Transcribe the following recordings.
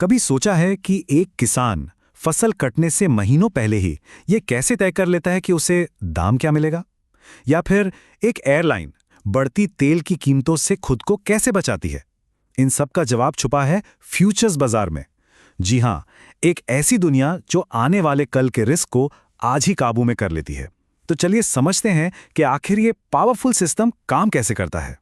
कभी सोचा है कि एक किसान फसल कटने से महीनों पहले ही ये कैसे तय कर लेता है कि उसे दाम क्या मिलेगा? या फिर एक एयरलाइन बढ़ती तेल की कीमतों से खुद को कैसे बचाती है? इन सब का जवाब छुपा है फ्यूचर्स बाजार में। जी हां, एक ऐसी दुनिया जो आने वाले कल के रिस्क को आज ही काबू में कर लेती है। तो चलिए समझते हैं कि आखिर ये पावरफुल सिस्टम काम कैसे करता है।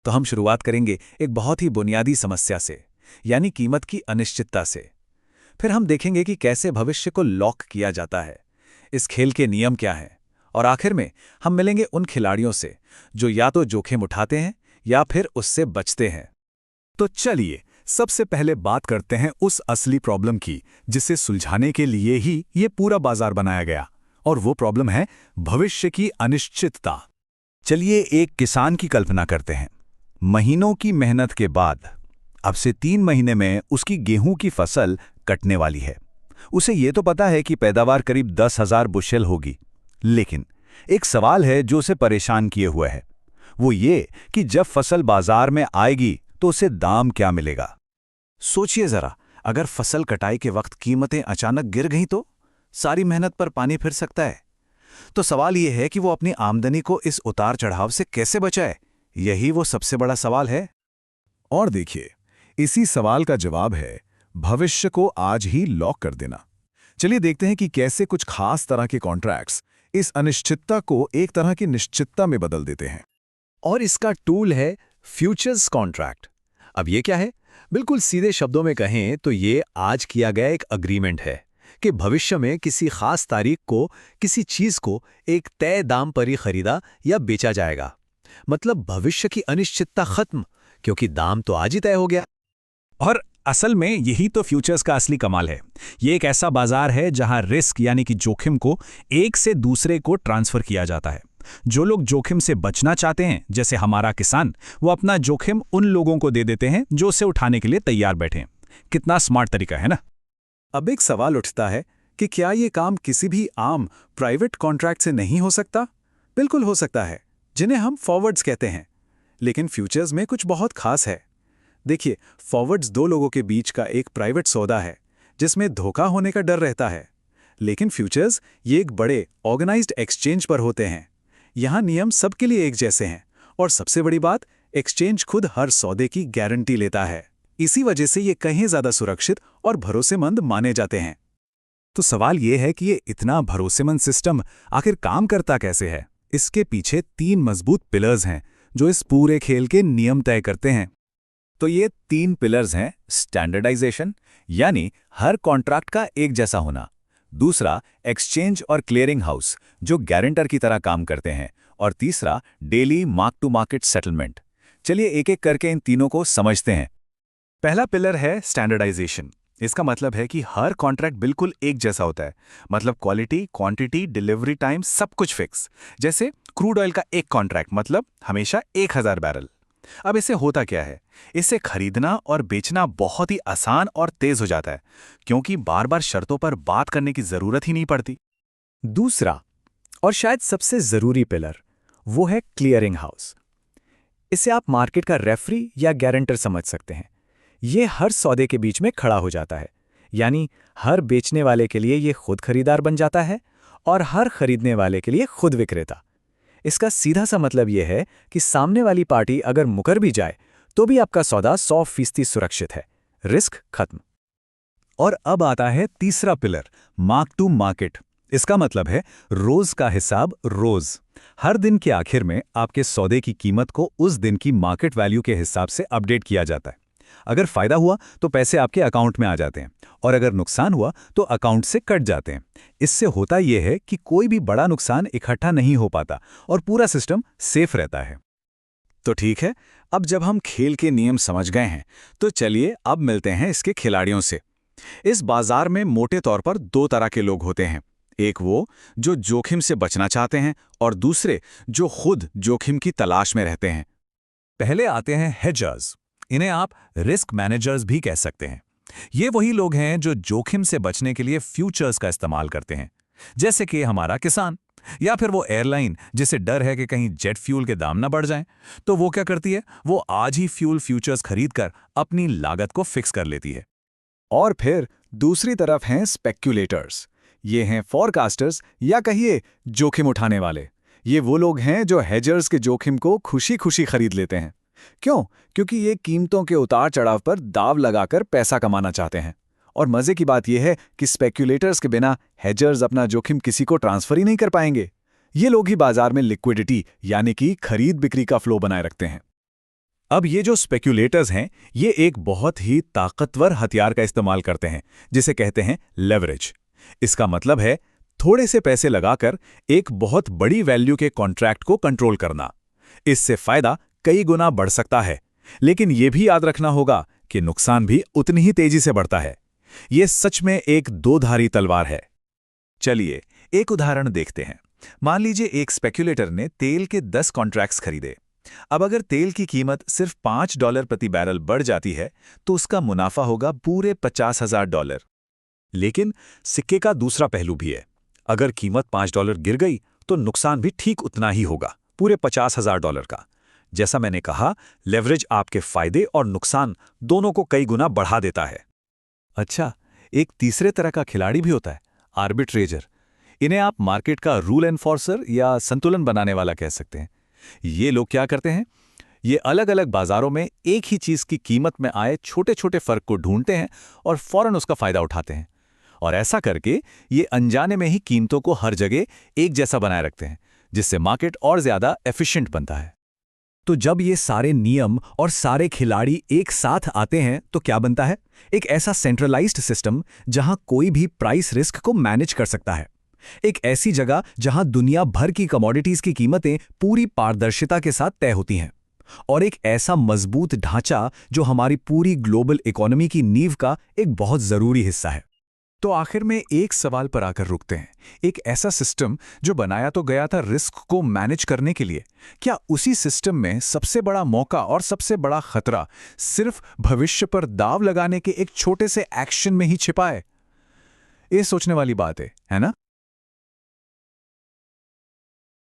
तो हम शुरुआत करेंगे एक बहुत ही बुनियादी समस्या से, यानी कीमत की अनिश्चितता से। फिर हम देखेंगे कि कैसे भविष्य को लॉक किया जाता है, इस खेल के नियम क्या हैं, और आखिर में हम मिलेंगे उन खिलाड़ियों से जो या तो जोखिम उठाते हैं या फिर उससे बचते हैं। तो चलिए सबसे पहले बात करते हैं उस असली प्रॉब्लम की जिसे सुलझाने के लिए ही ये पूरा बाजार बनाया गया। और वो प्रॉब्लम है भविष्य की अनिश्चितता। चलिए एक किसान की कल्पना करते हैं। महीनों की मेहनत के बाद अब से 3 महीने में उसकी गेहूं की फसल कटने वाली है। उसे ये तो पता है कि पैदावार करीब 10,000 बुशेल होगी। लेकिन एक सवाल है जो उसे परेशान किए हुए है। वो ये कि जब फसल बाजार में आएगी तो उसे दाम क्या मिलेगा। सोचिए जरा, अगर फसल कटाई के वक्त कीमतें अचानक गिर गईं तो सारी मेहनत पर पानी फिर सकता है। तो सवाल यह है कि वो अपनी आमदनी को इस उतार चढ़ाव से कैसे बचाए। यही वो सबसे बड़ा सवाल है। और देखिए, इसी सवाल का जवाब है भविष्य को आज ही लॉक कर देना। चलिए देखते हैं कि कैसे कुछ खास तरह के कॉन्ट्रैक्ट्स इस अनिश्चितता को एक तरह की निश्चितता में बदल देते हैं। और इसका टूल है फ्यूचर्स कॉन्ट्रैक्ट। अब ये क्या है? बिल्कुल सीधे शब्दों में कहें तो ये आज किया गया एक अग्रीमेंट है कि भविष्य में किसी खास तारीख को किसी चीज को एक तय दाम पर ही खरीदा या बेचा जाएगा। मतलब भविष्य की अनिश्चितता खत्म, क्योंकि दाम तो आज ही तय हो गया। और असल में यही तो फ्यूचर्स का असली कमाल है। ये एक ऐसा बाजार है जहां रिस्क यानी कि जोखिम को एक से दूसरे को ट्रांसफर किया जाता है। जो लोग जोखिम से बचना चाहते हैं, जैसे हमारा किसान, वो अपना जोखिम उन लोगों को दे देते हैं जो उसे उठाने के लिए तैयार बैठे हैं। कितना स्मार्ट तरीका है ना। अब एक सवाल उठता है कि क्या ये काम किसी भी आम प्राइवेट कॉन्ट्रैक्ट से नहीं हो सकता? बिल्कुल हो सकता है, जिन्हें हम फॉरवर्ड्स कहते हैं। लेकिन फ्यूचर्स में कुछ बहुत खास है। देखिए, फॉरवर्ड्स 2 लोगों के बीच का एक प्राइवेट सौदा है जिसमें धोखा होने का डर रहता है। लेकिन फ्यूचर्स ये एक बड़े ऑर्गेनाइज्ड एक्सचेंज पर होते हैं। यहाँ नियम सबके लिए एक जैसे हैं, और सबसे बड़ी बात, एक्सचेंज खुद हर सौदे की गारंटी लेता है। इसी वजह से ये कहीं ज्यादा सुरक्षित और भरोसेमंद माने जाते हैं। तो सवाल ये है कि ये इतना भरोसेमंद सिस्टम आखिर काम करता कैसे है? इसके पीछे 3 मजबूत पिलर्स हैं जो इस पूरे खेल के नियम तय करते हैं। तो ये 3 पिलर्स हैं: स्टैंडर्डाइजेशन, यानी हर कॉन्ट्रैक्ट का एक जैसा होना। दूसरा, एक्सचेंज और क्लियरिंग हाउस, जो गारंटर की तरह काम करते हैं। और तीसरा, daily mark to market settlement. चलिए एक एक करके इन तीनों को समझते हैं। पहला पिलर है स्टैंडर्डाइजेशन। इसका मतलब है कि हर कॉन्ट्रैक्ट बिल्कुल एक जैसा होता है। मतलब क्वालिटी, क्वांटिटी, डिलीवरी टाइम सब कुछ फिक्स। जैसे क्रूड ऑयल का एक कॉन्ट्रैक्ट मतलब हमेशा 1000 बैरल। अब इससे होता क्या है? इससे खरीदना और बेचना बहुत ही आसान और तेज हो जाता है, क्योंकि बार बार शर्तों पर बात करने की जरूरत ही नहीं पड़ती। दूसरा और शायद सबसे जरूरी पिलर वो है क्लियरिंग हाउस। इसे आप मार्केट का रेफरी या गारंटर समझ सकते हैं। ये हर सौदे के बीच में खड़ा हो जाता है, यानी हर बेचने वाले के लिए ये खुद खरीदार बन जाता है और हर खरीदने वाले के लिए खुद विक्रेता। इसका सीधा सा मतलब यह है कि सामने वाली पार्टी अगर मुकर भी जाए तो भी आपका सौदा 100% सुरक्षित है। रिस्क खत्म। और अब आता है तीसरा पिलर, मार्क टू मार्केट। इसका मतलब है रोज का हिसाब रोज। हर दिन के आखिर में आपके सौदे की कीमत को उस दिन की मार्केट वैल्यू के हिसाब से अपडेट किया जाता है। अगर फायदा हुआ तो पैसे आपके अकाउंट में आ जाते हैं, और अगर नुकसान हुआ तो अकाउंट से कट जाते हैं। इससे होता यह है कि कोई भी बड़ा नुकसान इकट्ठा नहीं हो पाता और पूरा सिस्टम सेफ रहता है। तो ठीक है, अब जब हम खेल के नियम समझ गए हैं, तो चलिए अब मिलते हैं इसके खिलाड़ियों से। इस बाजार में मोटे तौर पर 2 तरह के लोग होते हैं। एक वो जो जोखिम से बचना चाहते हैं, और दूसरे जो खुद जोखिम की तलाश में रहते हैं। पहले आते हैं हेजर्स। इन्हें आप रिस्क मैनेजर्स भी कह सकते हैं। ये वही लोग हैं जो जोखिम से बचने के लिए फ्यूचर्स का इस्तेमाल करते हैं, जैसे कि हमारा किसान, या फिर वो एयरलाइन जिसे डर है कि कहीं जेट फ्यूल के दाम ना बढ़ जाएं। तो वो क्या करती है? वो आज ही फ्यूचर्स खरीदकर अपनी लागत को फिक्स कर लेती है। और फिर दूसरी तरफ हैं स्पेक्यूलेटर्स। ये हैं फॉरकास्टर्स या कहिए जोखिम उठाने वाले। ये वो लोग हैं जो हेजर्स के जोखिम को खुशी-खुशी खरीद लेते हैं। क्यों? क्योंकि ये कीमतों के उतार चढ़ाव पर दाव लगाकर पैसा कमाना चाहते हैं। और मजे की बात यह है कि स्पेक्यूलेटर्स के बिना हेजर्स अपना जोखिम किसी को ट्रांसफर ही नहीं कर पाएंगे। ये लोग ही बाजार में लिक्विडिटी यानी कि खरीद बिक्री का फ्लो बनाए रखते हैं। अब ये जो स्पेक्यूलेटर्स हैं, ये एक बहुत ही ताकतवर हथियार का इस्तेमाल करते हैं, जिसे कहते हैं लेवरेज। इसका मतलब है थोड़े से पैसे लगाकर एक बहुत बड़ी वैल्यू के कॉन्ट्रैक्ट को कंट्रोल करना। इससे फायदा कई गुना बढ़ सकता है, लेकिन यह भी याद रखना होगा कि नुकसान भी उतनी ही तेजी से बढ़ता है। यह सच में एक दो-धारी तलवार है। चलिए एक उदाहरण देखते हैं। मान लीजिए एक स्पेक्यूलेटर ने तेल के 10 कॉन्ट्रैक्ट्स खरीदे। अब अगर तेल की कीमत सिर्फ $5 प्रति बैरल बढ़ जाती है तो उसका मुनाफा होगा पूरे $50,000। लेकिन सिक्के का दूसरा पहलू भी है। अगर कीमत $5 गिर गई तो नुकसान भी ठीक उतना ही होगा, पूरे $50,000 का। जैसा मैंने कहा, लेवरेज आपके फायदे और नुकसान दोनों को कई गुना बढ़ा देता है। अच्छा, एक तीसरे तरह का खिलाड़ी भी होता है, आर्बिट्रेजर। इन्हें आप मार्केट का रूल एनफोर्सर या संतुलन बनाने वाला कह सकते हैं। ये लोग क्या करते हैं? ये अलग अलग बाजारों में एक ही चीज की कीमत में आए छोटे छोटे फर्क को ढूंढते हैं और फौरन उसका फायदा उठाते हैं। और ऐसा करके ये अनजाने में ही कीमतों को हर जगह एक जैसा बनाए रखते हैं, जिससे मार्केट और ज्यादा एफिशिएंट बनता है। तो जब ये सारे नियम और सारे खिलाड़ी एक साथ आते हैं तो क्या बनता है? एक ऐसा सेंट्रलाइज्ड सिस्टम जहां कोई भी प्राइस रिस्क को मैनेज कर सकता है। एक ऐसी जगह जहां दुनिया भर की कमोडिटीज की कीमतें पूरी पारदर्शिता के साथ तय होती हैं। और एक ऐसा मजबूत ढांचा जो हमारी पूरी ग्लोबल इकोनॉमी की नींव का एक बहुत जरूरी हिस्सा है। तो आखिर में एक सवाल पर आकर रुकते हैं। एक ऐसा सिस्टम जो बनाया तो गया था रिस्क को मैनेज करने के लिए, क्या उसी सिस्टम में सबसे बड़ा मौका और सबसे बड़ा खतरा सिर्फ भविष्य पर दाव लगाने के एक छोटे से एक्शन में ही छिपा है? ये सोचने वाली बात है ना?